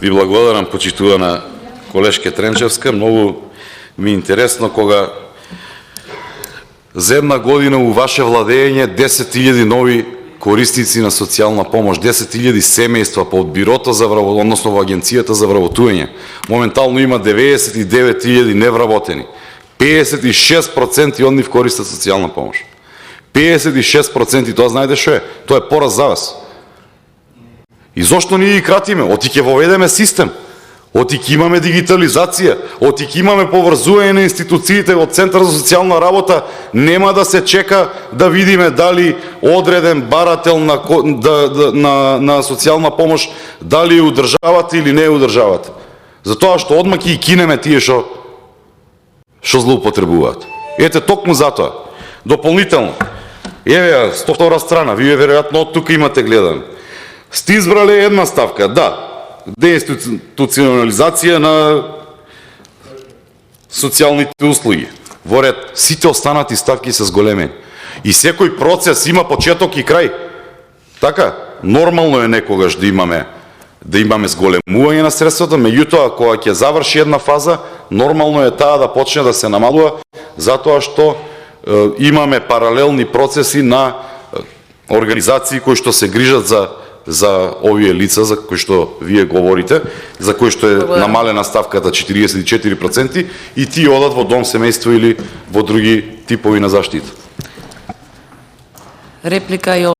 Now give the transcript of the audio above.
Ви благодарам, почитувана колешке Тренчевска. Многу ми е интересно кога за една година у ваше владење 10.000 нови корисници на социјална помош, 10.000 семејства под бирото за односно во агенцијата за вработување. Моментално има 99.000 невработени. 56% од нив користат социјална помош. 56%, тоа знаете што е? Тоа е пораз за вас. И зошто ние ги кратиме? Оти ќе воведеме систем. Оти ќе имаме дигитализација, оти ќе имаме поврзување на институциите од Центар за социјална работа, нема да се чека да видиме дали одреден барател на социјална помош, дали ја удржавате или не ја удржавате. Затоа што одма ќе ги кинеме тие што злоупотребуваат. Ете, токму затоа. Дополнително, еве, 102 страна, вие веројатно од тука имате гледане. Сте избрале една ставка, да, деинституционализација на социјалните услуги. Во ред, сите останати ставки се зголемени. И секој процес има почеток и крај. Така, нормално е некогаш да имаме зголемување на средствата, меѓутоа кога ќе заврши една фаза, нормално е таа да почне да се намалува, затоа што имаме паралелни процеси на организации кои што се грижат за овие лица за кои што вие говорите, за кои што е намалена ставката 44% и тие одат во дом семејство или во други типови на заштита. Реплика